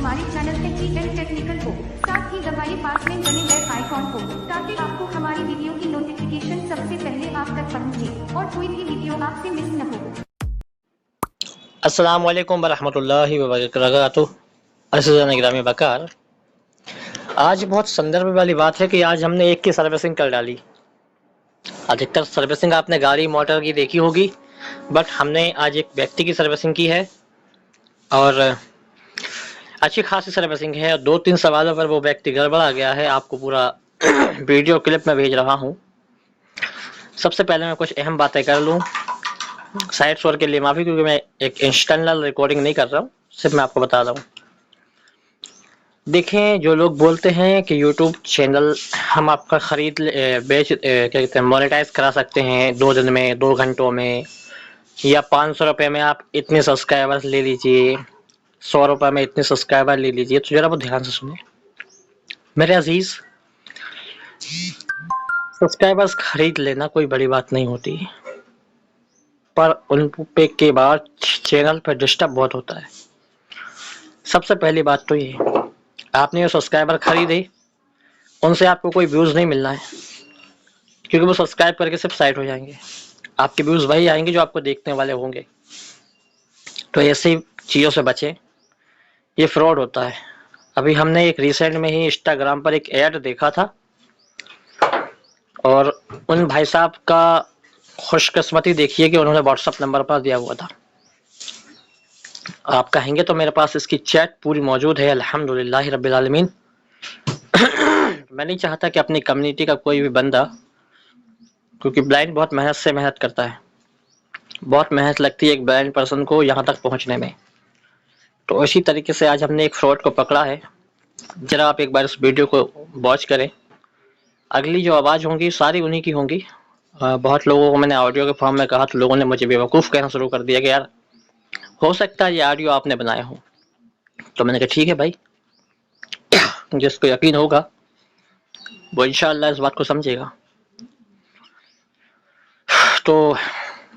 हमारे channel take and technical को, साथ ही दबाइए पास में बने बेल आइकॉन को, ताकि आपको हमारी वीडियो की नोटिफिकेशन सबसे पहले आप तक पहुंचे और कोई भी वीडियो आपसे मिस न हो। अस्सलाम वालेकुम वरहमतुल्लाहि वबरकातुहू। अज़ीज़ान गिरामी बकार, आज बहुत संदर्भ वाली बात है कि आज हमने एक की सर्विसिंग कर डाली। अधिकतर सर्विसिंग आपने गाड़ी मोटर की देखी होगी, बट हमने आज एक व्यक्ति की सर्विसिंग की है और अच्छी खासी सर्विसिंग है। और 2-3 सवालों पर वो व्यक्ति गड़बड़ा गया है। आपको पूरा वीडियो क्लिप में भेज रहा हूँ। सबसे पहले मैं कुछ अहम बातें कर लूँ। साइड शोर के लिए माफ़ी, क्योंकि मैं एक इंस्टरनल रिकॉर्डिंग नहीं कर रहा हूँ, सिर्फ मैं आपको बता रहा हूँ। देखें, जो लोग बोलते हैं कि यूट्यूब चैनल हम आपका ख़रीद बेच क्या कहते हैं मोनेटाइज करा सकते हैं 2 दिन में, 2 घंटों में, या 500 रुपये में आप इतने सब्सक्राइबर्स ले लीजिए, 100 रुपये में इतने सब्सक्राइबर ले लीजिए। तो ज़रा बहुत ध्यान से सुने मेरे अजीज़, सब्सक्राइबर्स खरीद लेना कोई बड़ी बात नहीं होती, पर उन पे के बाद चैनल पर डिस्टर्ब बहुत होता है। सबसे पहली बात तो ये, आपने जो सब्सक्राइबर खरीदे उनसे आपको कोई व्यूज़ नहीं मिलना है, क्योंकि वो सब्सक्राइब करके सिर्फ साइड हो जाएंगे। आपके व्यूज़ वही आएंगे जो आपको देखने वाले होंगे। तो ऐसी चीज़ों से बचें, ये फ्रॉड होता है। अभी हमने एक रिसेंट में ही इंस्टाग्राम पर एक ऐड देखा था, और उन भाई साहब का खुशकिस्मती देखिए कि उन्होंने व्हाट्सअप नंबर पर दिया हुआ था। आप कहेंगे तो मेरे पास इसकी चैट पूरी मौजूद है, अल्हम्दुलिल्लाह रब्बिल आलमीन। मैं नहीं चाहता कि अपनी कम्युनिटी का कोई भी बंदा, क्योंकि ब्लाइंड बहुत मेहनत से मेहनत करता है, बहुत मेहनत लगती है एक ब्लाइंड पर्सन को यहाँ तक पहुँचने में। तो इसी तरीके से आज हमने एक फ्रॉड को पकड़ा है। ज़रा आप एक बार इस वीडियो को वॉच करें। अगली जो आवाज़ होंगी सारी उन्हीं की होंगी। बहुत लोगों को मैंने ऑडियो के फॉर्म में कहा तो लोगों ने मुझे बेवकूफ़ कहना शुरू कर दिया कि यार हो सकता है ये ऑडियो आपने बनाया हो। तो मैंने कहा ठीक है भाई, जिसको यकीन होगा वो इंशाअल्लाह इस बात को समझेगा। तो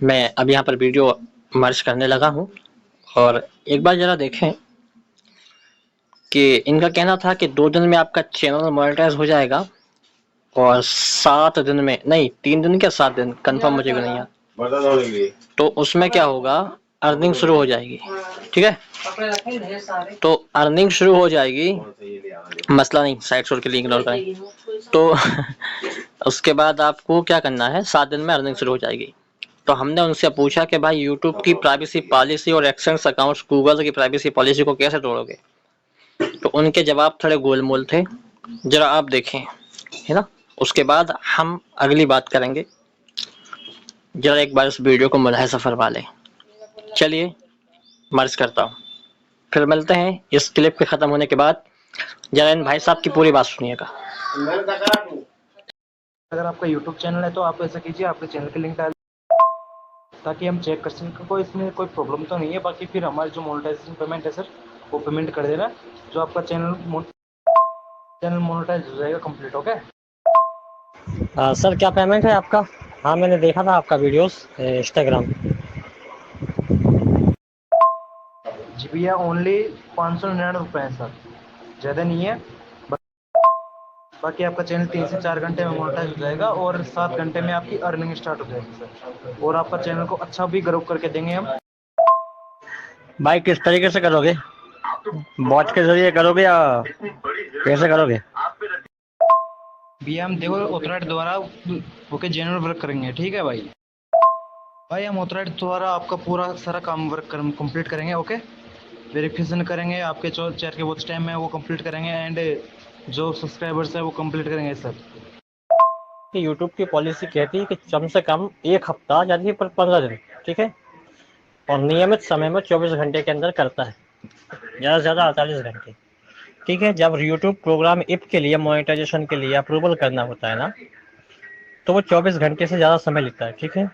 मैं अब यहाँ पर वीडियो मर्ज करने लगा हूँ, और एक बार ज़रा देखें कि इनका कहना था कि 2 दिन में आपका चैनल मोनेटाइज हो जाएगा, और 7 दिन में नहीं, 3 दिन क्या 7 दिन, कंफर्म मुझे भी नहीं है। तो उसमें क्या होगा, अर्निंग शुरू हो जाएगी। ठीक है, तो अर्निंग शुरू हो जाएगी, मसला नहीं, साइड शोर के लिए इग्नोर करें। तो उसके बाद आपको क्या करना है, 7 दिन में अर्निंग शुरू हो जाएगी। तो हमने उनसे पूछा कि भाई यूट्यूब की प्राइवेसी पॉलिसी और एक्सेंस अकाउंट्स गूगल की प्राइवेसी पॉलिसी को कैसे तोड़ोगे। तो उनके जवाब थोड़े गोलमोल थे, जरा आप देखें, है ना। उसके बाद हम अगली बात करेंगे। जरा एक बार इस वीडियो को मुलाहिजा फरमा लें। चलिए मर्ज करता हूँ, फिर मिलते हैं इस क्लिप के ख़त्म होने के बाद। जरा इन भाई साहब की पूरी बात सुनिएगा। अगर आपका यूट्यूब चैनल है तो आप ऐसा कीजिए, आपके चैनल की लिंक डाल ताकि हम चेक कर सकें कोई इसमें कोई प्रॉब्लम तो नहीं है। बाकी फिर हमारी जो मोनेटाइजेशन पेमेंट है सर, वो पेमेंट कर देना, जो आपका चैनल मोनेटाइज हो जाएगा कंप्लीट। ओके सर क्या पेमेंट है आपका? हाँ मैंने देखा था आपका वीडियोस इंस्टाग्राम। जी भैया, ओनली 599 रुपये है सर, ज़्यादा नहीं है। बाकी आपका चैनल 3 से 4 घंटे में मोनेटाइज हो जाएगा, और 7 घंटे में आपकी अर्निंग स्टार्ट हो जाएगी सर, और आपका चैनल को अच्छा भी ग्रो करके देंगे हम। भाई किस तरीके से करोगे, बॉट के जरिए करोगे या कैसे करोगे? भैया हम देखो ऑथराइड द्वारा ओके जेन्युइन वर्क करेंगे। ठीक है भाई, हम ऑथराइड द्वारा आपका पूरा सारा काम कंप्लीट करेंगे। ओके, वेरिफिकेशन करेंगे, आपके जो चैट के वॉच टाइम है वो कंप्लीट करेंगे, एंड जो सब्सक्राइबर्स है वो कंप्लीट करेंगे सर। यूट्यूब की पॉलिसी कहती है कि कम से कम 1 हफ्ता यानी पर 15 दिन, ठीक है, और नियमित समय में 24 घंटे के अंदर करता है, ज़्यादा से ज़्यादा 48 घंटे। ठीक है, जब यूट्यूब प्रोग्राम ऐप के लिए मोनेटाइजेशन के लिए अप्रूवल करना होता है ना, तो वो 24 घंटे से ज़्यादा समय लेता है। ठीक है,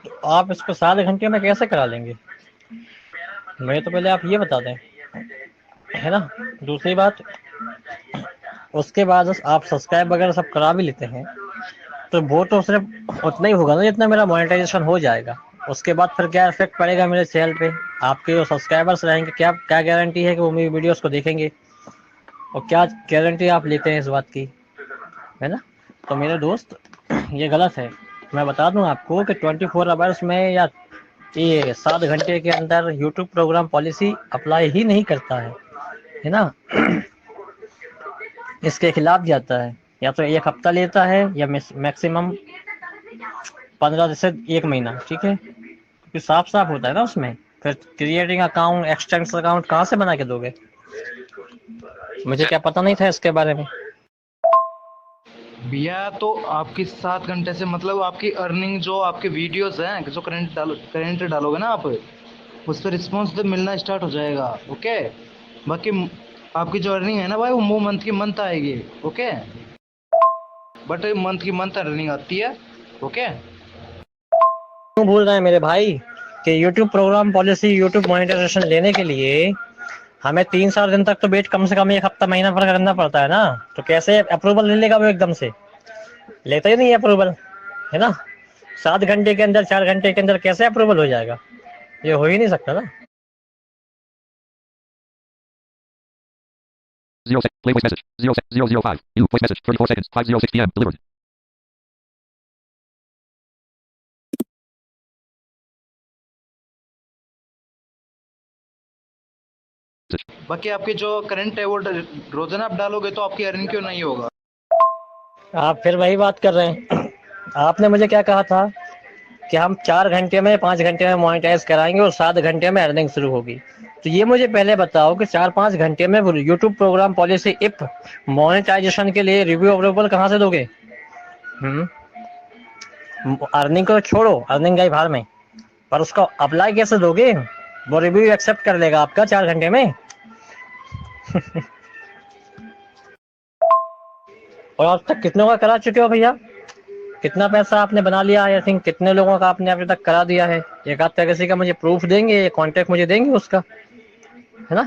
तो आप इसको 7 घंटे में कैसे करा लेंगे, मुझे तो पहले आप ये बता दें, है ना। दूसरी बात, उसके बाद आप सब्सक्राइब वगैरह सब करा भी लेते हैं, तो वो तो सिर्फ उतना ही होगा ना जितना मेरा मोनेटाइजेशन हो जाएगा। उसके बाद फिर क्या इफेक्ट पड़ेगा मेरे चैनल पे, आपके जो सब्सक्राइबर्स रहेंगे, क्या क्या गारंटी है कि वो मेरी वीडियोस को देखेंगे, और क्या गारंटी आप लेते हैं इस बात की, है ना? तो मेरे दोस्त, ये गलत है। मैं बता दूं आपको कि 24 आवर्स में या ये 7 घंटे के अंदर यूट्यूब प्रोग्राम पॉलिसी अप्लाई ही नहीं करता है ना? इसके खिलाफ जाता है, या तो 1 हफ्ता लेता है या मैक्सिमम 15 से 1 महीना, ठीक है? क्योंकि साफ साफ होता है ना उसमें। फिर क्रिएटिंग अकाउंट, एक्सटेंस अकाउंट कहाँ से बना के दोगे? मुझे क्या पता नहीं था इसके बारे में। भैया तो आपकी 7 घंटे से मतलब आपकी अर्निंग जो आपके वीडियोस हैं जो करंट डालोगे ना आप, उस पर रिस्पॉन्स तो मिलना स्टार्ट हो जाएगा। ओके, बाकी आपकी जो अर्निंग है ना भाई, वो मंथ की मंथ आएगी। ओके, बट मंथ की मंथ अर्निंग आती है। ओके, क्यों भूल रहे हैं मेरे भाई कि YouTube program policy, YouTube monetization लेने के लिए हमें 3-4 दिन तक तो वेट, कम से कम 1 हफ्ता महीना भर करना पड़ता है ना। तो कैसे अप्रूवल ले लेगा वो? एकदम से लेता ही नहीं है अप्रूवल, है ना? 7 घंटे के अंदर, 4 घंटे के अंदर कैसे अप्रूवल हो जाएगा? ये हो ही नहीं सकता ना। 06 play voice message 00005 new voice message 34 seconds 5:06 p.m. delivered. बाकी आपके जो करंट है वो रोजाना आप डालोगे तो आपकी अर्निंग क्यों नहीं होगा? आप फिर वही बात कर रहे हैं। आपने मुझे क्या कहा था कि हम 4 घंटे में, 5 घंटे में मोनेटाइज कराएंगे और 7 घंटे में अर्निंग शुरू होगी। तो ये मुझे पहले बताओ कि 4-5 घंटे में YouTube program policy if monetization के लिए रिव्यू अप्रूवल कहाँ से दोगे? अर्निंग को छोड़ो, अर्निंग गई बाहर में, पर उसको अप्लाई कैसे दोगे? वो रिव्यू एक्सेप्ट कर लेगा आपका 4 घंटे में? और आज तक कितनों का करा चुके हो भैया? कितना पैसा आपने बना लिया? आई थिंक कितने लोगों का आपने अभी तक करा दिया है? एक आध किसी का मुझे प्रूफ देंगे, कॉन्टेक्ट मुझे देंगे उसका, है ना?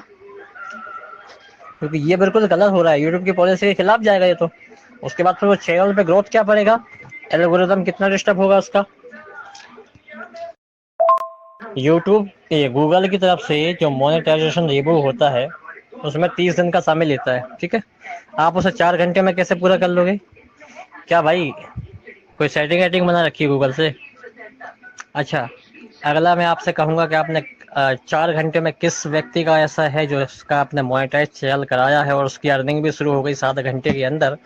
क्योंकि ये बिल्कुल गलत हो रहा है, यूट्यूब की पॉलिसी के खिलाफ जाएगा ये तो। उसके बाद फिर वो चैनल पे ग्रोथ क्या पड़ेगा? एल्गोरिथम कितना डिस्टर्ब होगा उसका? यूट्यूब, ये गूगल की तरफ से जो मोनेटाइजेशन रिव्यू होता है उसमें 30 दिन का समय लेता है, ठीक है? आप उसे 4 घंटे में कैसे पूरा कर लोगे? क्या भाई कोई सेटिंग वेटिंग बना रखी है गूगल से? अच्छा, अगला मैं आपसे कहूँगा कि आपने 4 घंटे में किस व्यक्ति का ऐसा है जो इसका आपने मोनेटाइज चैनल कराया है और उसकी अर्निंग भी शुरू हो गई 7 घंटे के अंदर?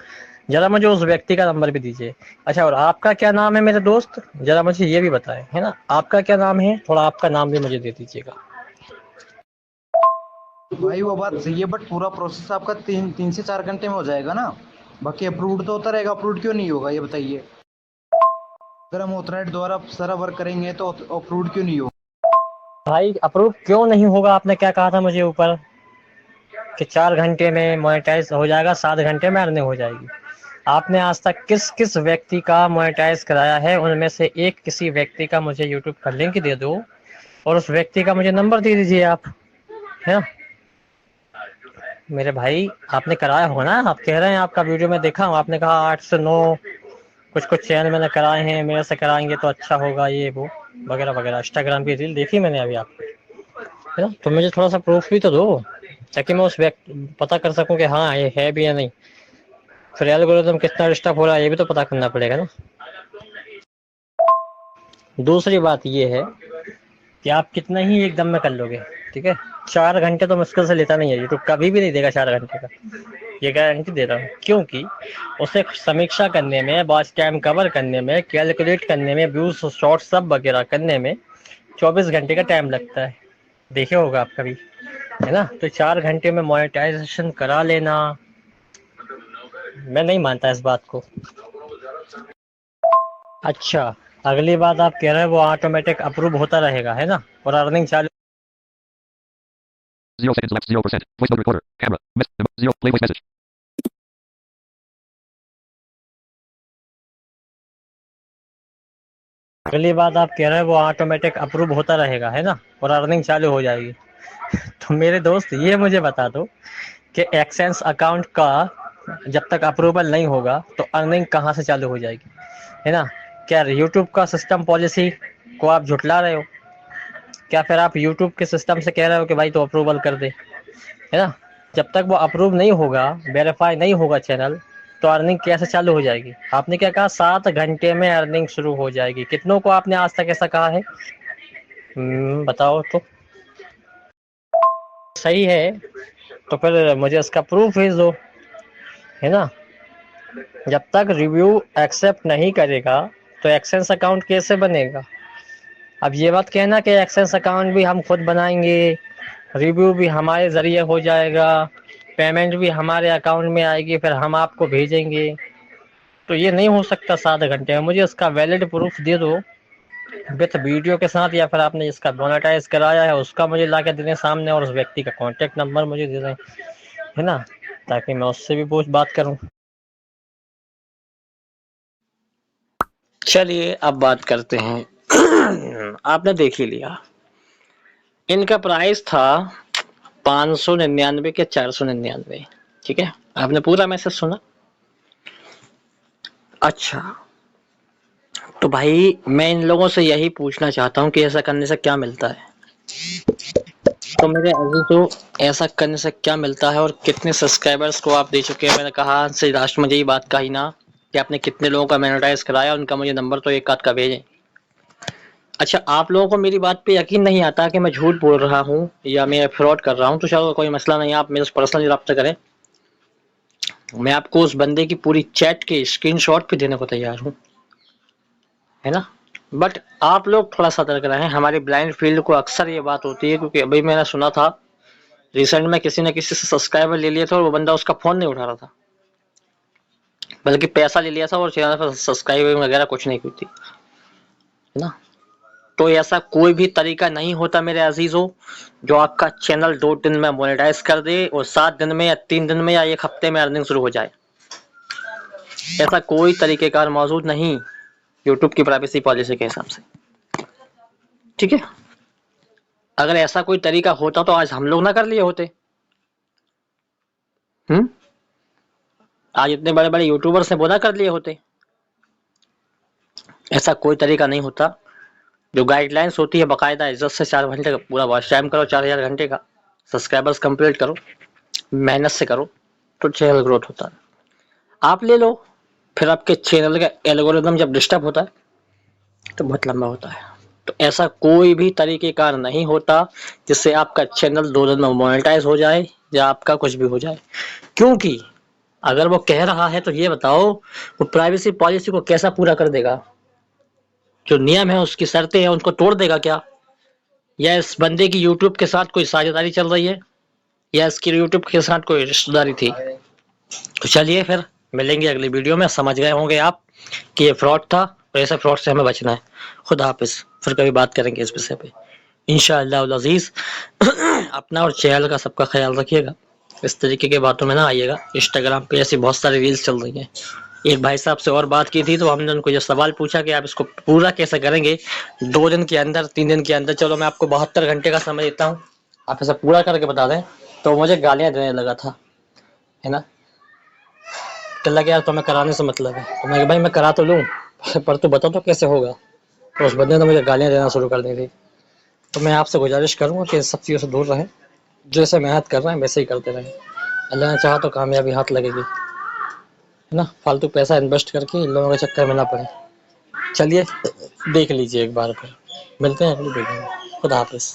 जरा मुझे उस व्यक्ति का नंबर भी दीजिए। अच्छा, और आपका क्या नाम है मेरे दोस्त? जरा मुझे ये भी बताएं, है ना? आपका क्या नाम है? थोड़ा आपका नाम भी मुझे दे दीजिएगा। भाई वो बात सही है, बट पूरा प्रोसेस आपका 3 से 4 घंटे में हो जाएगा ना। बाकी अप्रूव्ड तो होता रहेगा, अप्रूव्ड क्यों नहीं होगा ये बताइए? अगर हम ऑथराइट द्वारा सारा वर्क करेंगे तो अप्रूव्ड क्यों नहीं होगा? भाई अप्रूव क्यों नहीं होगा? आपने क्या कहा था मुझे ऊपर कि 4 घंटे में मोनेटाइज हो जाएगा, 7 घंटे में अर्निंग हो जाएगी। आपने आज तक किस किस व्यक्ति का मोनेटाइज कराया है? उनमें से एक किसी व्यक्ति का मुझे यूट्यूब का लिंक दे दो और उस व्यक्ति का मुझे नंबर दे दीजिए आप, है ना? मेरे भाई आपने कराया होगा ना? आप कह रहे हैं आपका वीडियो में देखा हूँ, आपने कहा 8 से 9 कुछ कुछ चैनल मैंने कराए हैं, मेरे से कराएंगे तो अच्छा होगा, ये वो वगैरह वगैरह। इंस्टाग्राम की रील देखी मैंने अभी आपकी, है ना? तो मुझे थोड़ा सा प्रूफ भी तो दो ताकि मैं उस व्यक्ति पता कर सकूं कि हाँ ये है भी या नहीं। फिर एल्गोरिथम कितना डिस्टर्ब हो रहा है ये भी तो पता करना पड़ेगा ना। दूसरी बात ये है कि आप कितना ही एकदम में कर लोगे, ठीक है? 4 घंटे तो मुश्किल से लेता नहीं है यूट्यूब, कभी भी नहीं देगा 4 घंटे का, ये गारंटी दे रहा हूँ। क्योंकि उसे समीक्षा करने में, वॉच टाइम कवर करने में, कैलकुलेट करने में, व्यूज शॉर्ट सब वगैरह करने में 24 घंटे का टाइम लगता है। देखे होगा आप कभी, है ना? तो 4 घंटे में मोनेटाइजेशन करा लेना, मैं नहीं मानता इस बात को। अच्छा, अगली बात आप कह रहे हैं वो ऑटोमेटिक अप्रूव होता रहेगा, है ना? और अर्निंग चालू 0 seconds left 0%. Voice mode recorder. Camera. 0 play voice message. अगली बात आप कह रहे हैं वो ऑटोमेटिक अप्रूव होता रहेगा, है ना? और अर्निंग चालू हो जाएगी। तो मेरे दोस्त ये मुझे बता दो कि एक्सेंस अकाउंट का जब तक अप्रूवल नहीं होगा तो अर्निंग कहाँ से चालू हो जाएगी, है ना? क्या यूट्यूब का सिस्टम पॉलिसी को आप झुटला रहे हो? क्या फिर आप यूट्यूब के सिस्टम से कह रहे हो कि भाई तो अप्रूवल कर दे, है ना? जब तक वो अप्रूव नहीं होगा, वेरीफाई नहीं होगा चैनल, तो अर्निंग कैसे चालू हो जाएगी? आपने क्या कहा 7 घंटे में अर्निंग शुरू हो जाएगी। कितनों को आपने आज तक ऐसा कहा है? बताओ तो। सही है तो फिर मुझे इसका प्रूफ भेज दो, है ना? जब तक रिव्यू एक्सेप्ट नहीं करेगा तो एक्सेंस अकाउंट कैसे बनेगा? अब ये बात कहना कि एक्सेंस अकाउंट भी हम खुद बनाएंगे, रिव्यू भी हमारे ज़रिए हो जाएगा, पेमेंट भी हमारे अकाउंट में आएगी, फिर हम आपको भेजेंगे, तो ये नहीं हो सकता 7 घंटे में। मुझे इसका वैलिड प्रूफ दे दो विथ वीडियो के साथ, या फिर आपने जिसका मोनेटाइज कराया है उसका मुझे ला के दे दें सामने, और उस व्यक्ति का कॉन्टैक्ट नंबर मुझे दे दें, है ना, ताकि मैं उससे भी पूछ बात करूं। चलिए अब बात करते हैं। आपने देख ही लिया, इनका प्राइस था 599 के 499, ठीक है? आपने पूरा मैसेज सुना? अच्छा, तो भाई मैं इन लोगों से यही पूछना चाहता हूँ कि ऐसा करने से क्या मिलता है? तो मेरे अजीजों, ऐसा करने से क्या मिलता है और कितने सब्सक्राइबर्स को आप दे चुके हैं? मैंने कहा से लास्ट में यही बात कही ना कि आपने कितने लोगों का मोनेटाइज कराया, उनका मुझे नंबर तो एक आध का भेजें। अच्छा, आप लोगों को मेरी बात पे यकीन नहीं आता कि मैं झूठ बोल रहा हूँ या मैं फ्रॉड कर रहा हूँ, तो चलो कोई मसला नहीं, आप मेरे से पर्सनली रब्ता करें, मैं आपको उस बंदे की पूरी चैट के स्क्रीनशॉट भी देने को तैयार हूँ, है ना? बट आप लोग थोड़ा सतर्क रहें। हमारी ब्लाइंड फील्ड को अक्सर ये बात होती है, क्योंकि अभी मैंने सुना था रिसेंट में किसी ने किसी से सब्सक्राइबर ले लिया था और वो बंदा उसका फोन नहीं उठा रहा था, बल्कि पैसा ले लिया था और चैनल पर सब्सक्राइबर वगैरह कुछ नहीं हुई थी, है ना? तो ऐसा कोई भी तरीका नहीं होता मेरे अजीजों जो आपका चैनल 2 दिन में मोनेटाइज कर दे और 7 दिन में या 3 दिन में या 1 हफ्ते में अर्निंग शुरू हो जाए। ऐसा कोई तरीकेकार मौजूद नहीं यूट्यूब की प्राइवेसी पॉलिसी के हिसाब से, ठीक है? अगर ऐसा कोई तरीका होता तो आज हम लोग ना कर लिए होते। आज इतने बड़े बड़े यूट्यूबर्स ने बोला कर लिए होते। ऐसा कोई तरीका नहीं होता। जो गाइडलाइंस होती है बाकायदा इज्जत से 4 घंटे का पूरा वॉच टाइम करो, 4000 घंटे का, सब्सक्राइबर्स कंप्लीट करो, मेहनत से करो, तो चैनल ग्रोथ होता है। आप ले लो, फिर आपके चैनल का एल्गोरिदम जब डिस्टर्ब होता है तो बहुत लंबा होता है। तो ऐसा कोई भी तरीकेकार नहीं होता जिससे आपका चैनल 2 दिन में मोनेटाइज हो जाए या आपका कुछ भी हो जाए। क्योंकि अगर वो कह रहा है तो ये बताओ वो प्राइवेसी पॉलिसी को कैसा पूरा कर देगा? जो नियम है, उसकी शर्तें हैं, उनको तोड़ देगा क्या? या इस बंदे की यूट्यूब के साथ कोई साझेदारी चल रही है, या इसकी यूट्यूब के साथ कोई रिश्तेदारी थी? तो चलिए फिर मिलेंगे अगली वीडियो में। समझ गए होंगे आप कि ये फ्रॉड था और ऐसे फ्रॉड से हमें बचना है। खुदा हाफिज, फिर कभी बात करेंगे इस विषय पे इंशाअल्लाह उल अजीज। अपना और चैनल का सबका ख्याल रखिएगा, इस तरीके की बातों में ना आइएगा। इंस्टाग्राम पे ऐसी बहुत सारी रील्स चल रही हैं। एक भाई साहब से और बात की थी तो हमने उनको ये सवाल पूछा कि आप इसको पूरा कैसे करेंगे 2 दिन के अंदर, 3 दिन के अंदर। चलो मैं आपको 72 घंटे का समय देता हूँ, आप इसे पूरा करके बता दें। तो मुझे गालियां देने लगा था, है ना? तो लगे यार तुम्हें कराने से मतलब है, तो मैं भाई मैं करा तो लूँ पर तू बता तो कैसे होगा। तो उस बंदे ने मुझे गालियां देना शुरू कर दी थी। तो मैं आपसे गुजारिश करूँगा कि सब चीज़ों से दूर रहें, जैसे मेहनत कर रहे हैं वैसे ही करते रहें। अल्लाह ने चाहा तो कामयाबी हाथ लगेगी, है ना? फालतू पैसा इन्वेस्ट करके इन लोगों के चक्कर में ना पड़े। चलिए देख लीजिए एक बार फिर, मिलते हैं अगली वीडियो में। खुदा हाफिज़।